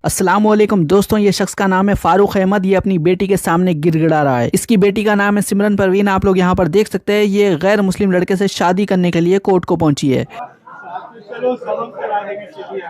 अस्सलामुअलैकुम दोस्तों, ये शख्स का नाम है फारूक अहमद। ये अपनी बेटी के सामने गिड़गिड़ा रहा है। इसकी बेटी का नाम है सिमरन परवीन। आप लोग यहाँ पर देख सकते हैं, ये गैर मुस्लिम लड़के से शादी करने के लिए कोर्ट को पहुंची है। चलो सबक करा देंगे, चलिए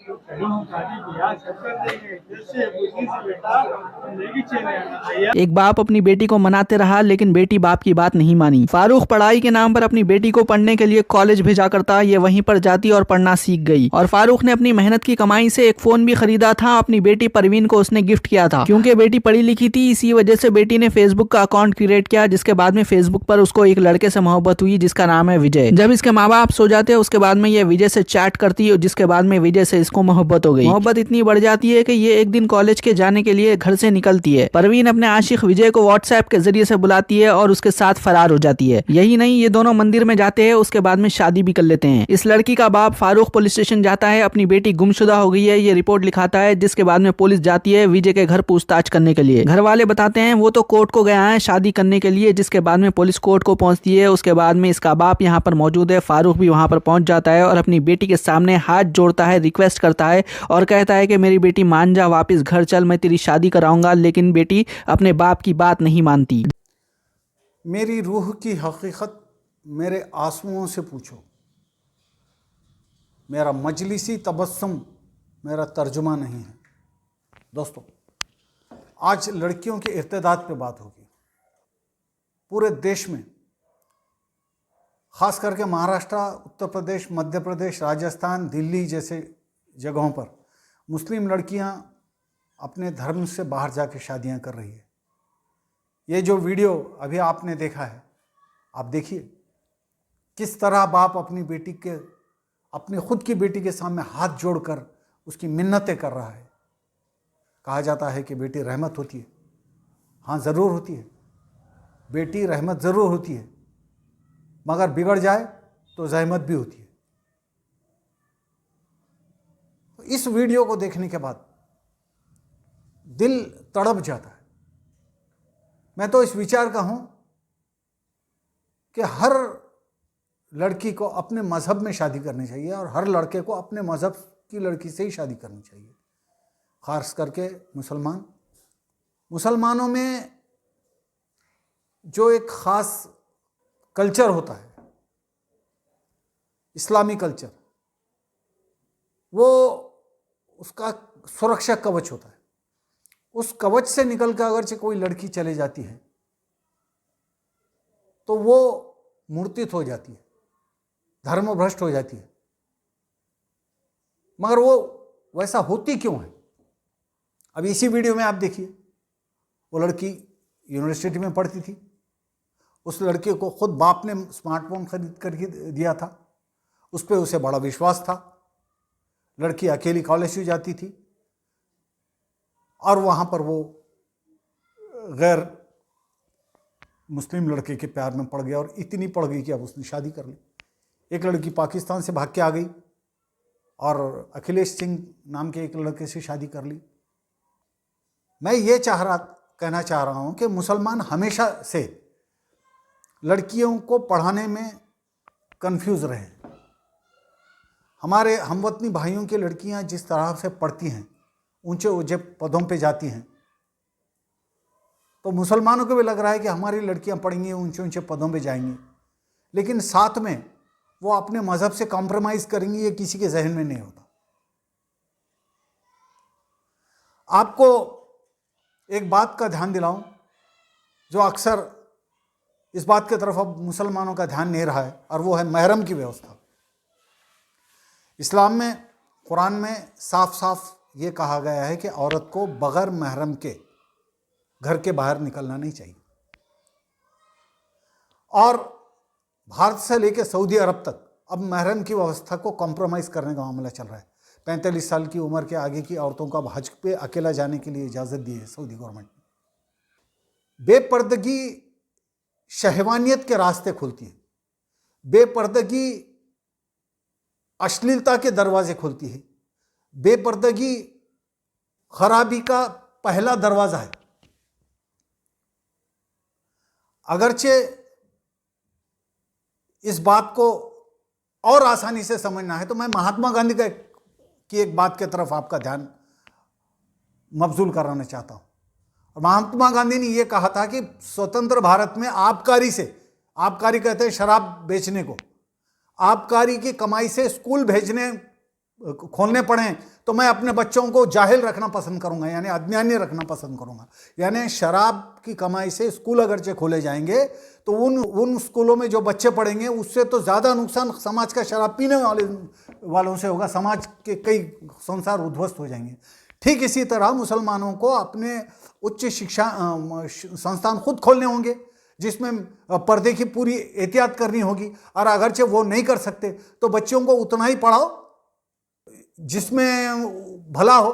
चलो हम शादी ब्याह सब कर देंगे, जैसे बुद्धि से बेटा जिंदगी चले आना। एक बाप अपनी बेटी को मनाते रहा, लेकिन बेटी बाप की बात नहीं मानी। फारूक पढ़ाई के नाम पर अपनी बेटी को पढ़ने के लिए कॉलेज भेजा करता। ये वहीं पर जाती और पढ़ना सीख गई। और फारूक ने अपनी मेहनत की कमाई से एक फोन भी खरीदा था। अपनी बेटी परवीन को उसने गिफ्ट किया था। क्योंकि बेटी पढ़ी लिखी थी, इसी वजह से बेटी ने फेसबुक का अकाउंट क्रिएट किया, जिसके बाद में फेसबुक पर उसको एक लड़के से मोहब्बत हुई जिसका नाम है विजय। जब इसके माँ बाप सो जाते हैं, उसके बाद में ये विजय से चैट करती है, जिसके बाद में विजय से इसको मोहब्बत हो गई। मोहब्बत इतनी बढ़ जाती है कि ये एक दिन कॉलेज के जाने के लिए घर से निकलती है। परवीन अपने आशिक विजय को व्हाट्सएप के जरिए से बुलाती है और उसके साथ फरार हो जाती है। यही नहीं, ये दोनों मंदिर में जाते हैं, उसके बाद में शादी भी कर लेते हैं। इस लड़की का बाप फारूक पुलिस स्टेशन जाता है, अपनी बेटी गुमशुदा हो गई है ये रिपोर्ट लिखाता है, जिसके बाद में पुलिस जाती है विजय के घर पूछताछ करने के लिए। घर वाले बताते हैं वो तो कोर्ट को गया है शादी करने के लिए, जिसके बाद में पुलिस कोर्ट को पहुंचती है। उसके बाद में इसका बाप यहाँ पर मौजूद है। फारूक भी वहां पर पहुंच जाता है और अपनी बेटी के सामने हाथ जोड़ता है, रिक्वेस्ट करता है और कहता है कि मेरी बेटी मान जा, वापस घर चल, मैं तेरी शादी कराऊंगा। लेकिन बेटी अपने बाप की बात नहीं मानती। मेरी रूह की हकीकत मेरे आंसुओं से पूछो, मेरा मजलिसी तबस्सुम मेरा तर्जुमा नहीं है। दोस्तों, आज लड़कियों के इर्तिदाद पे बात होगी। पूरे देश में, खास करके महाराष्ट्र, उत्तर प्रदेश, मध्य प्रदेश, राजस्थान, दिल्ली जैसे जगहों पर मुस्लिम लड़कियां अपने धर्म से बाहर जाके शादियां कर रही है। ये जो वीडियो अभी आपने देखा है, आप देखिए किस तरह बाप अपनी बेटी के, अपनी खुद की बेटी के सामने हाथ जोड़कर उसकी मिन्नतें कर रहा है। कहा जाता है कि बेटी रहमत होती है। हाँ, ज़रूर होती है, बेटी रहमत ज़रूर होती है, मगर बिगड़ जाए तो जहमत भी होती है। तो इस वीडियो को देखने के बाद दिल तड़प जाता है। मैं तो इस विचार का हूं कि हर लड़की को अपने मजहब में शादी करनी चाहिए और हर लड़के को अपने मजहब की लड़की से ही शादी करनी चाहिए। खास करके मुसलमानों में जो एक खास कल्चर होता है, इस्लामी कल्चर, वो उसका सुरक्षा कवच होता है। उस कवच से निकल कर अगर कोई लड़की चले जाती है तो वो मूर्तित हो जाती है, धर्मभ्रष्ट हो जाती है। मगर वो वैसा होती क्यों है? अब इसी वीडियो में आप देखिए, वो लड़की यूनिवर्सिटी में पढ़ती थी। उस लड़के को खुद बाप ने स्मार्टफोन खरीद कर दिया था। उस पर उसे बड़ा विश्वास था। लड़की अकेली कॉलेज से जाती थी और वहाँ पर वो गैर मुस्लिम लड़के के प्यार में पड़ गया और इतनी पड़ गई कि अब उसने शादी कर ली। एक लड़की पाकिस्तान से भाग के आ गई और अखिलेश सिंह नाम के एक लड़के से शादी कर ली। मैं ये कहना चाह रहा हूँ कि मुसलमान हमेशा से लड़कियों को पढ़ाने में कंफ्यूज रहे। हमारे हमवतनी भाइयों की लड़कियाँ जिस तरह से पढ़ती हैं, ऊंचे ऊंचे पदों पे जाती हैं, तो मुसलमानों को भी लग रहा है कि हमारी लड़कियां पढ़ेंगी, ऊंचे ऊंचे पदों पे जाएंगी, लेकिन साथ में वो अपने मजहब से कॉम्प्रोमाइज करेंगी, ये किसी के जहन में नहीं होता। आपको एक बात का ध्यान दिलाऊं, जो अक्सर इस बात की तरफ अब मुसलमानों का ध्यान नहीं रहा है, और वो है महरम की व्यवस्था। इस्लाम में, कुरान में साफ साफ ये कहा गया है कि औरत को बगैर महरम के घर के बाहर निकलना नहीं चाहिए। और भारत से लेकर सऊदी अरब तक अब महरम की व्यवस्था को कॉम्प्रोमाइज़ करने का मामला चल रहा है। 45 साल की उम्र के आगे की औरतों को अब हज पे अकेला जाने के लिए इजाज़त दी है सऊदी गवर्नमेंट ने। बेपर्दगी शहवानियत के रास्ते खोलती है, बेपर्दगी अश्लीलता के दरवाजे खोलती है, बेपर्दगी खराबी का पहला दरवाजा है। अगरचे इस बात को और आसानी से समझना है तो मैं महात्मा गांधी की एक बात की तरफ आपका ध्यान मबजूल कराना चाहता हूँ। और महात्मा गांधी ने यह कहा था कि स्वतंत्र भारत में आबकारी से, आबकारी कहते हैं शराब बेचने को, आबकारी की कमाई से स्कूल खोलने पड़े तो मैं अपने बच्चों को जाहिल रखना पसंद करूंगा, यानी अज्ञानी रखना पसंद करूंगा। यानी शराब की कमाई से स्कूल अगरचे खोले जाएंगे तो उन स्कूलों में जो बच्चे पढ़ेंगे उससे तो ज़्यादा नुकसान समाज का शराब पीने वालों से होगा, समाज के कई संसार उद्ध्वस्त हो जाएंगे। ठीक इसी तरह मुसलमानों को अपने उच्च शिक्षा संस्थान खुद खोलने होंगे जिसमें पर्दे की पूरी एहतियात करनी होगी, और अगरचे वो नहीं कर सकते तो बच्चों को उतना ही पढ़ाओ जिसमें भला हो।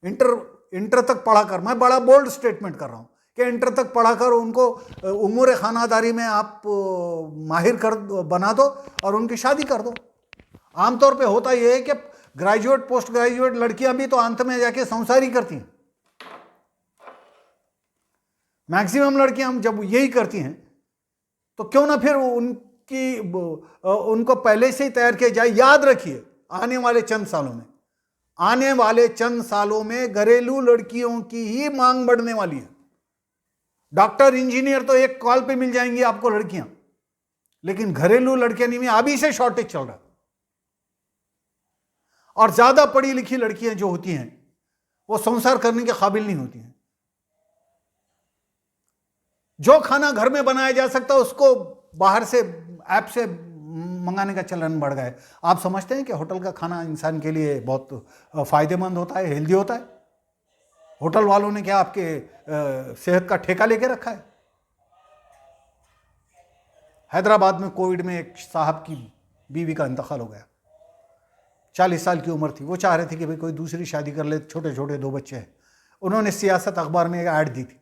इंटर तक पढ़ाकर, मैं बड़ा बोल्ड स्टेटमेंट कर रहा हूं कि इंटर तक पढ़ाकर उनको उम्र खानादारी में आप माहिर बना दो और उनकी शादी कर दो। आमतौर पे होता यह है कि ग्रेजुएट पोस्ट ग्रेजुएट लड़कियां भी तो अंत में जाके संसार ही करती हैं। मैक्सिमम लड़कियां हम जब यही करती हैं तो क्यों ना फिर उनको पहले से ही तैयार किया जाए। याद रखिए आने वाले चंद सालों में घरेलू लड़कियों की ही मांग बढ़ने वाली है। डॉक्टर इंजीनियर तो एक कॉल पे मिल जाएंगी आपको लड़कियां, लेकिन घरेलू लड़कियां नहीं, अभी से शॉर्टेज चल रहा है। और ज्यादा पढ़ी लिखी लड़कियां जो होती हैं वो संसार करने के काबिल नहीं होती हैं। जो खाना घर में बनाया जा सकता है उसको बाहर से ऐप से मंगाने का चलन बढ़ गया है। आप समझते हैं कि होटल का खाना इंसान के लिए बहुत फायदेमंद होता है, हेल्दी होता है। होटल वालों ने क्या आपके सेहत का ठेका लेके रखा है? हैदराबाद में कोविड में एक साहब की बीवी का इंतकाल हो गया, 40 साल की उम्र थी। वो चाह रहे थे कि भाई कोई दूसरी शादी कर ले, छोटे छोटे 2 बच्चे हैं। उन्होंने सियासत अखबार में एक ऐड दी थी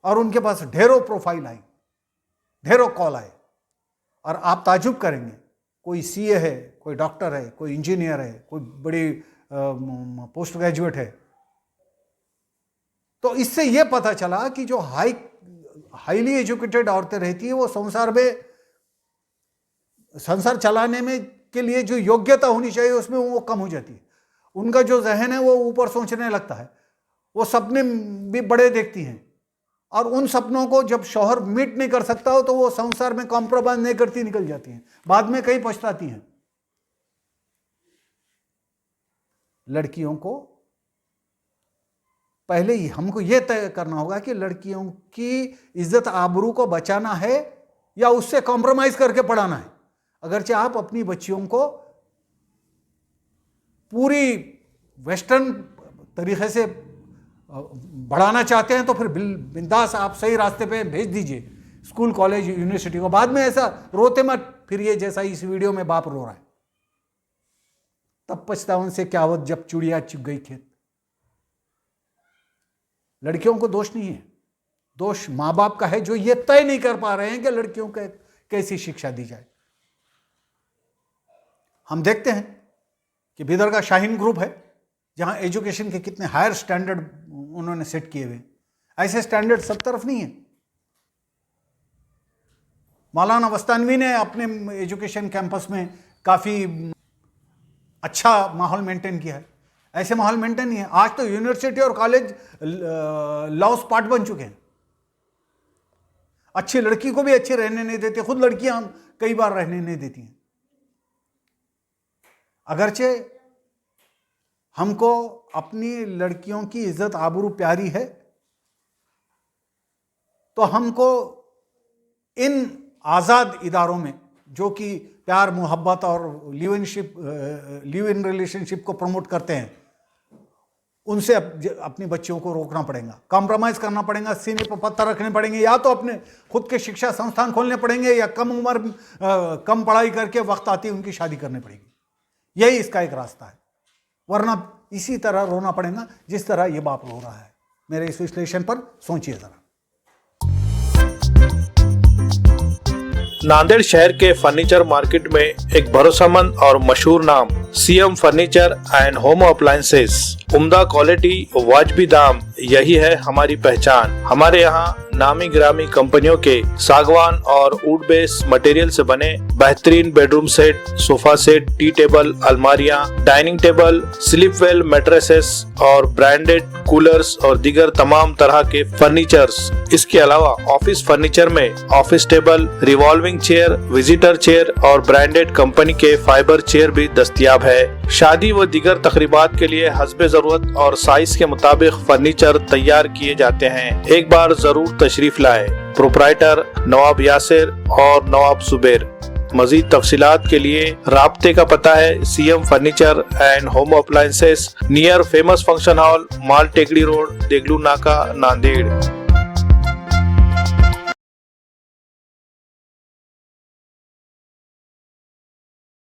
और उनके पास ढेरों प्रोफाइल आई, ढेरों कॉल आए, और आप ताजुब करेंगे, कोई सीए है, कोई डॉक्टर है, कोई इंजीनियर है, कोई बड़ी पोस्ट ग्रेजुएट है। तो इससे यह पता चला कि जो हाईली एजुकेटेड औरतें रहती है वो संसार चलाने में के लिए जो योग्यता होनी चाहिए उसमें वो कम हो जाती है। उनका जो जहन है वो ऊपर सोचने लगता है, वो सपने भी बड़े देखती हैं, और उन सपनों को जब शौहर मीट नहीं कर सकता हो तो वो संसार में कॉम्प्रोमाइज नहीं करती, निकल जाती हैं, बाद में कई पछताती हैं। लड़कियों को पहले ही हमको यह तय करना होगा कि लड़कियों की इज्जत आबरू को बचाना है या उससे कॉम्प्रोमाइज करके पढ़ाना है। अगरचे आप अपनी बच्चियों को पूरी वेस्टर्न तरीके से बढ़ाना चाहते हैं तो फिर बिंदास आप सही रास्ते पे भेज दीजिए स्कूल कॉलेज यूनिवर्सिटी को। बाद में ऐसा रोते मत फिरिए जैसा इस वीडियो में बाप रो रहा है, तब पछतावन से क्या आवत जब चुड़िया चुग गई खेत। लड़कियों को दोष नहीं है, दोष माँ बाप का है जो ये तय नहीं कर पा रहे हैं कि लड़कियों को कैसी शिक्षा दी जाए। हम देखते हैं कि बिदर का शाहीन ग्रुप है जहां एजुकेशन के कितने हायर स्टैंडर्ड उन्होंने सेट किए हुए। ऐसे स्टैंडर्ड सब तरफ नहीं है। मौलाना वस्तानवी ने अपने एजुकेशन कैंपस में काफी अच्छा माहौल मेंटेन किया है। ऐसे माहौल मेंटेन नहीं है। आज तो यूनिवर्सिटी और कॉलेज लॉ स्पॉट बन चुके हैं। अच्छी लड़की को भी अच्छे रहने नहीं देते, खुद लड़कियां कई बार रहने नहीं देती हैं। अगरचे हमको अपनी लड़कियों की इज्जत आबरू प्यारी है तो हमको इन आज़ाद इदारों में जो कि प्यार मोहब्बत और लिव इन रिलेशनशिप को प्रमोट करते हैं उनसे अपनी बच्चियों को रोकना पड़ेगा, कॉम्प्रोमाइज़ करना पड़ेगा, सीने पर पत्थर रखने पड़ेंगे, या तो अपने खुद के शिक्षा संस्थान खोलने पड़ेंगे या कम उम्र कम पढ़ाई करके वक्त आती उनकी शादी करनी पड़ेगी। यही इसका एक रास्ता है, वरना इसी तरह रोना पड़ेगा जिस तरह ये बाप रो रहा है। मेरे इस विश्लेषण पर सोचिए जरा। नांदेड़ शहर के फर्नीचर मार्केट में एक भरोसेमंद और मशहूर नाम CM furniture and home appliances. उम्दा क्वालिटी, वाजबी दाम, यही है हमारी पहचान। हमारे यहाँ नामी गिरामी कंपनियों के सागवान और वुड बेस मटेरियल से बने बेहतरीन bedroom set, sofa set, tea table, अलमारियां, dining table, sleep well mattresses और ब्रांडेड कूलर्स और दीगर तमाम तरह के फर्नीचर्स। इसके अलावा ऑफिस फर्नीचर में office table, revolving chair, visitor chair और ब्रांडेड कंपनी के फाइबर चेयर भी दस्तयाब है। शादी व दीगर तकरीबात के लिए हस्बे जरूरत और साइज के मुताबिक फर्नीचर तैयार किए जाते हैं। एक बार जरूर तशरीफ लाएं। प्रोप्राइटर नवाब यासिर और नवाब जुबैर। मजीद तफसीलात के लिए राब्ते का पता है CM furniture and home appliances, near famous function hall, Mal Tekdi road, Deglur नाका, नांदेड़।